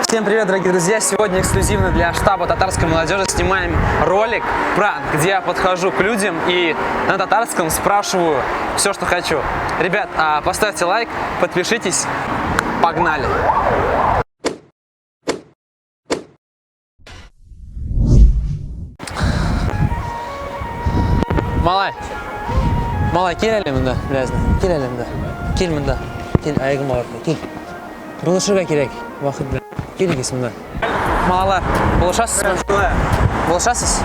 Всем привет, дорогие друзья! Сегодня эксклюзивно для штаба татарской молодежи снимаем ролик, пранк, где я подхожу к людям и на татарском спрашиваю все, что хочу. Ребят, поставьте лайк, подпишитесь, погнали! Малай, кел әлі мұнда, біләзін. Кел әлі мұнда. Кел мұнда. Кел, айығым ауырды. Кел. Бұлышырға керек. Уақыт білән. Кел екес мұнда. Малалар, бұлышасыз ба? Бұлышасыз?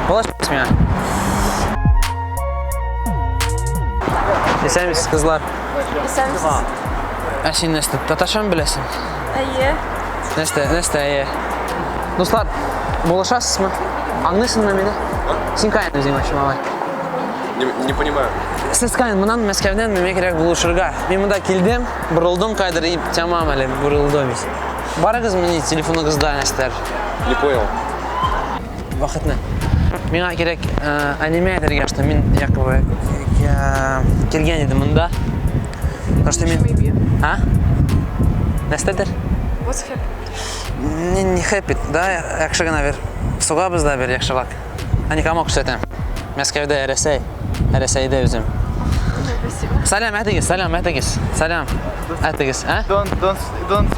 Бұлышасыз меня? Есәміз, қызлар. Есәміз. Сен нәсті, татаршан білесің? Әйе. Нәсті, әйе. Достар, бұлышасыз ба? Аңлайсың ба мені? Сен қайын өзің вообще, малай? Не понимаю. Сіз қайын, мұнан Мәскәуден мене керек бұлышырға. Мен мұнда келдім, бұрылдым қайдыр, и тямам әлі бұрылдым. Барыңыз мені телефоныңызда нәстер. Не понял. Вақытны. Меңа керек аниме әтірге ашты. Мен якобы келген едім мұнда. Потому что мен... А? Нәстедір? What's happy? Не хэппит, да? Якшы ғана бер. Суға бізда бер якшылак. Ани камақ күшетем. Мәскәуде әресейде өзім. Салям, әтігіз. Салям, әтігіз.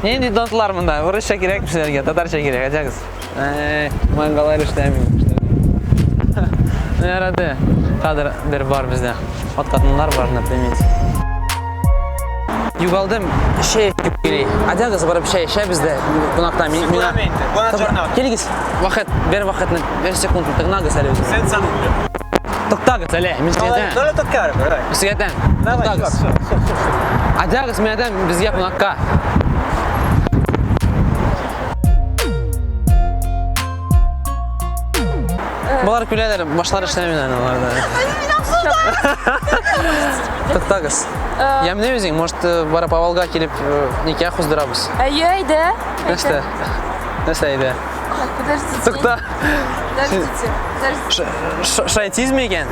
Ненде донтлар мұнда? Орысша керек мүшелерге, татарша керек, әтігіз. Манғалар үштәмейм. Әрәді қадыр бір бар бізде. От қатынлар бар, например. Югалдым, шей келей. Әтігіз барып шей бізде қонақта. Келігіз, бер вақытны, бер секунд, тұғнағыз әлі өзім. Сен сану. Тоқтағыз әлі, мен сізгетен. Ну, это карп, давай. Сізгетен, тоқтағыз. Әтігіз менеден бізге қонаққа. Бұлар күлелер, башлары іштемейін оларда. Тоқтағыз. Емне өзің, может, барып авалға келіп никях ұздырабыз? Әйе, әйде. Нәрсе әйде? Подождите. Тоқта. Подождите. Шайтизм екен?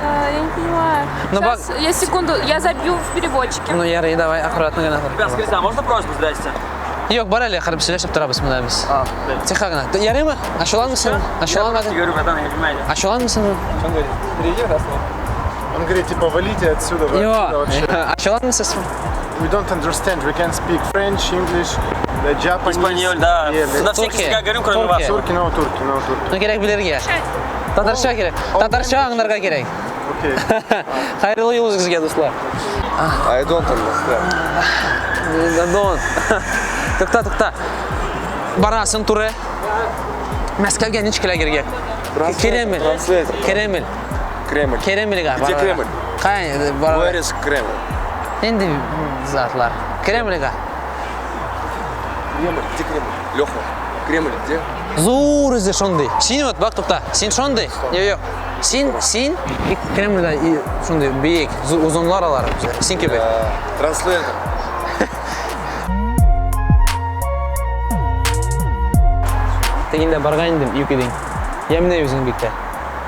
Я не понимаю. Сейчас, я секунду, я забью в переводчике. Ну, Ярый, давай, аккуратно гына. Скажите, а можно просьбу, здрасте? Yok, бар әлі қарып сөйлесіп тұрабыз мұнда біз. Тихо ғана. Ярый ма? Ашуланмысың? Я говорю, братан, я не понимаю. Ашуланмысың? Он говорит, перейди раз. Он говорит, типа, валите отсюда, вы отсюда вообще. Ашуланмысың? We don't understand, we can speak French, English, Japanese. Испаньоль, да. Yeah, На всех языках говорим, кроме вас. Турки, no турки. Ну, керек білерге. Татарша керек. Татарша аңдарға керек. Окей. Қайырлы ел өзіңізге, достар. I don't understand. Дон. Тоқта. Барасың туры. Мәскәуге нич келе керек? Керемел. Керемелге. Где Кремль? Қай? Where is Кремль? Енді затлар. Кремльге. Кремль, где Кремль? Леха, Кремль где? Зур өзі шондай. Сен өт, бақ тоқта. Сен шондай? Йо. Сен Кремльге шондай бейік, ұзынлар алар. Сен кебе. Транслейтер. Тегінде барған едім, юкеден. Еміне өзің бекті.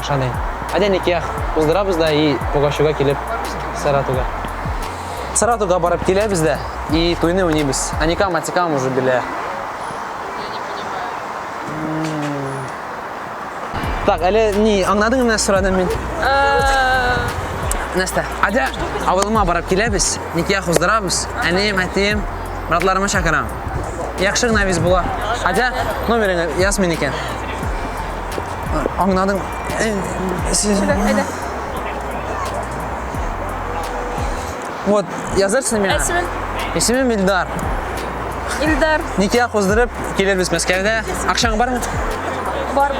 Ашадайын. Әден екеяқ ұздырабыз да, и Пугашуға келіп Саратуға. Саратуға барып келебіз да, и тойны өнебіз. Аникам, атикам уже біле. Так, әлі не, аңладың мен сұрадым мен? Нәсті, әде ауылыма барып келебіз, никеяқ ұздырабыз. Әнем, әтем, братларыма шақырам. Яқшы ғына біз бұла. Әде, номеріңі яз мен екен. Аңладың. Әйде. Вот, yazırsın mı? Әсімін? İsmim Ildar. Ильдар. Nikah uzdırıp geliriz Мәскәүдә. Акчаң бармы? Бар.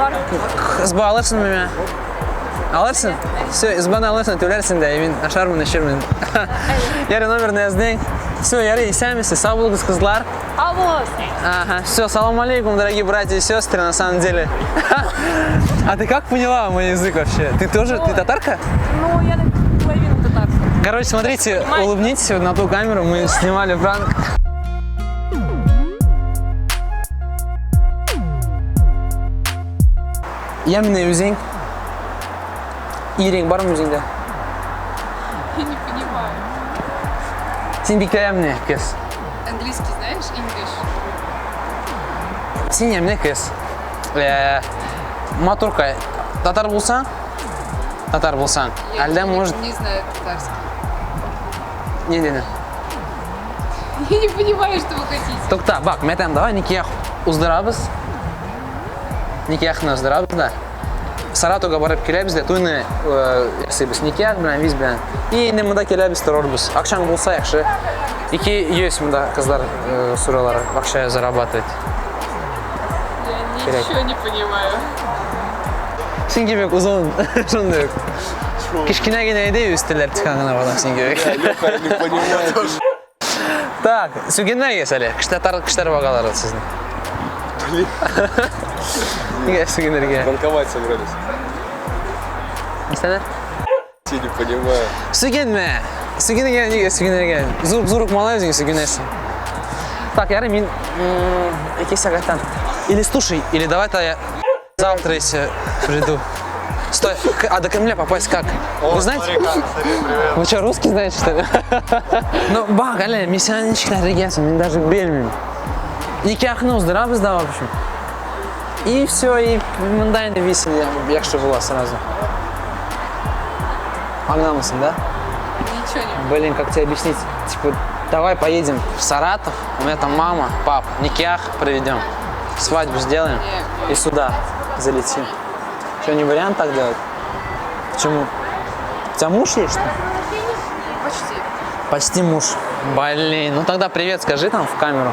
Қызба алырсың мені? Алырсың? Все, избаны алырсың, төлерсің де, мен ашармын, ашырмын. Яры номерін яздың. Все, Яры, исәмісі, сау болыңыз, қызлар. Алло. Ага, все, салам алейкум, дорогие братья и сестры, на самом деле. А ты как поняла мой язык вообще? Ты тоже, ты татарка? Ну, я половину татарская. Короче, смотрите, улыбнитесь на ту камеру, мы снимали пранк. Еміне өзің? Ирең бар ма өзіңде? Я не понимаю. Сен бекте еміне, кез? Английский знаешь? English. Сен емне кыз. Матурка. Татар болсаң? Татар болсаң. Әлде может... Не знаю татарский. Не дедің? Я не понимаю, что вы хотите. Тоқта, бак, мәтәм давай никях уздырабыз. Никяхны уздырабыз да. Саратовға барып келебіз де, туйны ясыйбыз. Никях белән, виз белән. И инде мында келебіз, торорбыз. Акчаң булса яхшы. 2 есть мында кызлар суралар, акча зарабатывать. Я ничего не понимаю. Сен кебек узун, шундай. Кишкене генә иде үстеләр тикәнгән балам сен кебек. Леха, я не понимаю. Так, сүгеннәгә әле. Кыштар багалары сезнең. Блин, Нигә сүгенергә? банковать собрались. Нисәләр? Я не понимаю. Сүгенмә. Сүгенергә нигә сүгенергә? Зур малай үзең сүгенәсең. Так, ярый мин 2 сәгатьтән. Или слушай, или давай-то я завтра если приду. Стой, а до Кремля попасть как? Вы знаете? Вы что, русский знаете, что ли? Ну, бак, әле, мен сен ничектен регенсің, мен даже белмеймін. Никяхны уздырабыз да, в общем. И все, и мында енді весел, яхшы була сразу. Погнамысың, да? Ничего не. Блин, как тебе объяснить? Типа, давай поедем в Саратов, у меня там мама, пап, никях проведем, свадьбу сделаем и сюда залетим. Что, не вариант так делать? Почему? У тебя муж есть, что ли? Почти. Почти муж. Блин, ну тогда привет скажи там в камеру.